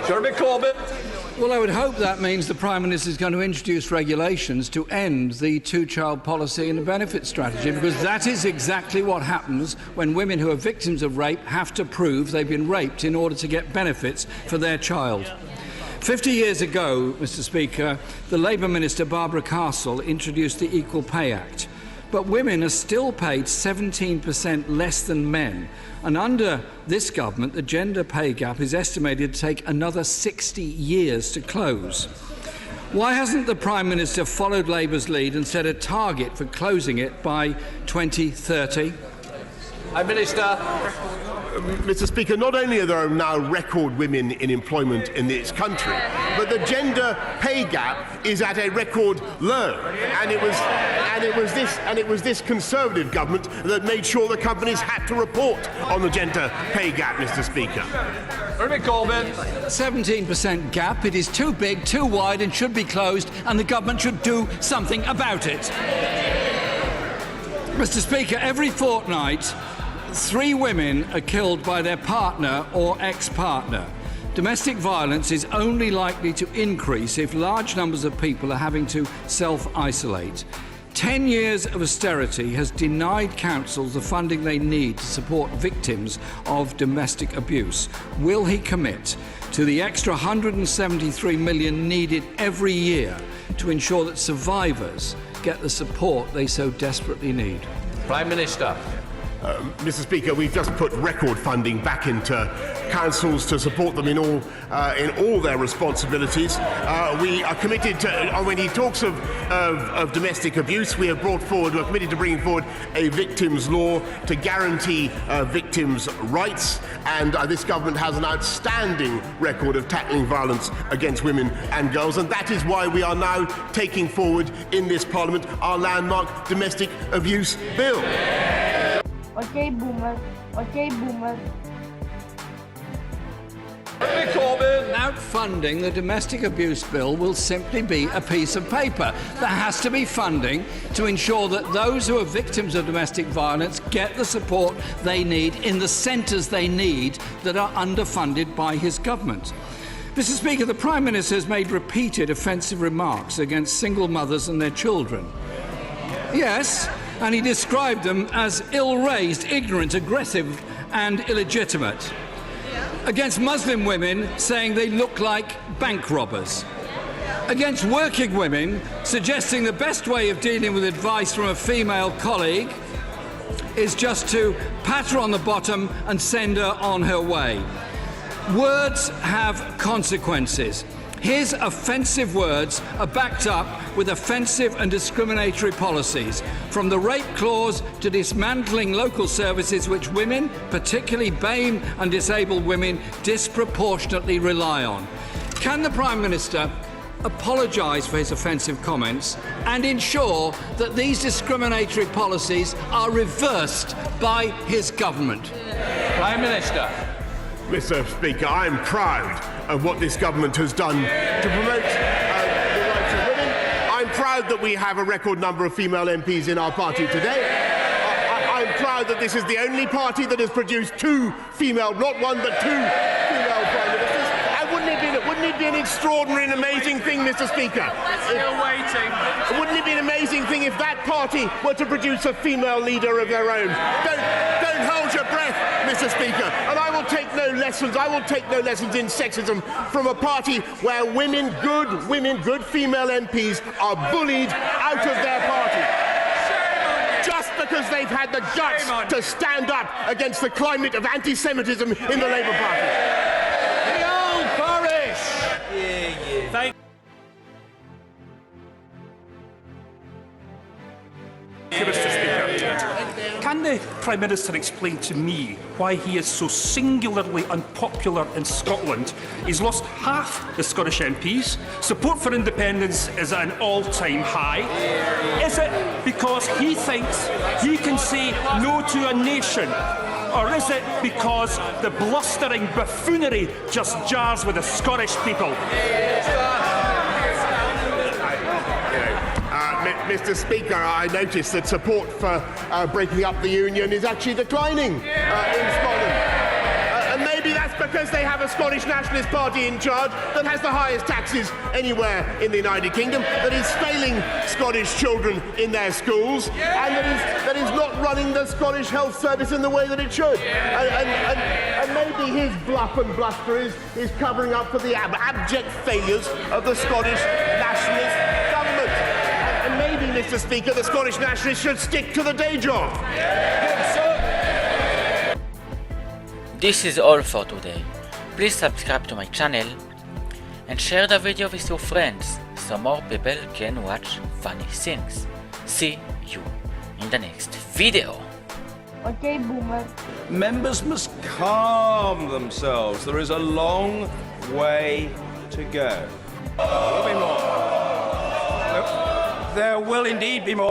Corbyn. Well, I would hope that means the Prime Minister is going to introduce regulations to end the two-child policy and the benefit strategy, because that is exactly what happens when women who are victims of rape have to prove they've been raped in order to get benefits for their child. 50 years ago, Mr. Speaker, the Labour Minister Barbara Castle introduced the Equal Pay Act. But women are still paid 17% less than men. And under this government, the gender pay gap is estimated to take another 60 years to close. Why hasn't the Prime Minister followed Labour's lead and set a target for closing it by 2030? Minister. Mr. Speaker, not only are there now record women in employment in this country, but the gender pay gap is at a record low. And it was this Conservative government that made sure the companies had to report on the gender pay gap, Mr. Speaker. Corbyn. 17% gap. It is too big, too wide, and should be closed, and the government should do something about it. Mr. Speaker, every fortnight, 3 women are killed by their partner or ex-partner. Domestic violence is only likely to increase if large numbers of people are having to self-isolate. 10 years of austerity has denied councils the funding they need to support victims of domestic abuse. Will he commit to the extra £173 million needed every year to ensure that survivors get the support they so desperately need? Prime Minister. Mr. Speaker, we've just put record funding back into councils to support them in all their responsibilities. We are committed to, when he talks of domestic abuse, we're committed to bringing forward a victims' law to guarantee victims' rights, and this government has an outstanding record of tackling violence against women and girls, and that is why we are now taking forward in this Parliament our landmark domestic abuse bill. Okay, boomer. Okay, boomer. Corbyn. Without funding, the domestic abuse bill will simply be a piece of paper. There has to be funding to ensure that those who are victims of domestic violence get the support they need in the centres they need that are underfunded by his government. Mr. Speaker, the Prime Minister has made repeated offensive remarks against single mothers and their children. Yes, and he described them as ill-raised, ignorant, aggressive and illegitimate. Against Muslim women, saying they look like bank robbers. Against working women, suggesting the best way of dealing with advice from a female colleague is just to pat her on the bottom and send her on her way. Words have consequences. His offensive words are backed up with offensive and discriminatory policies, from the rape clause to dismantling local services which women, particularly BAME and disabled women, disproportionately rely on. Can the Prime Minister apologise for his offensive comments and ensure that these discriminatory policies are reversed by his government? Prime Minister. Mr. Speaker, I am proud of what this government has done to promote the rights of women. I'm proud that we have a record number of female MPs in our party today. I'm proud that this is the only party that has produced 2 female, not 1 but 2 female Prime Ministers. And wouldn't it be an extraordinary and amazing thing, Mr. Speaker? Still waiting. Wouldn't it be an amazing thing if that party were to produce a female leader of their own? Don't hold your breath, Mr. Speaker. And I will take no lessons. I will take no lessons in sexism from a party where good female MPs are bullied out of their party. Just because they've had the guts to stand up against the climate of anti-Semitism in the Labour Party. The old Boris. Thank you, Mr. Speaker. Can the Prime Minister explain to me why he is so singularly unpopular in Scotland? He's lost half the Scottish MPs. Support for independence is at an all-time high. Is it because he thinks he can say no to a nation? Or is it because the blustering buffoonery just jars with the Scottish people? Mr. Speaker, I notice that support for breaking up the union is actually declining in Scotland. And maybe that's because they have a Scottish Nationalist Party in charge that has the highest taxes anywhere in the United Kingdom, that is failing Scottish children in their schools, and that is not running the Scottish health service in the way that it should. And maybe his bluff and bluster is covering up for the abject failures of the Scottish Nationalist government. And maybe, Mr. Speaker, the Scottish Nationalists should stick to the day job. This is all for today. Please subscribe to my channel and share the video with your friends so more people can watch funny things. See you in the next video. Okay, boomer. Members must calm themselves. There is a long way to go. There will be more. There will indeed be more.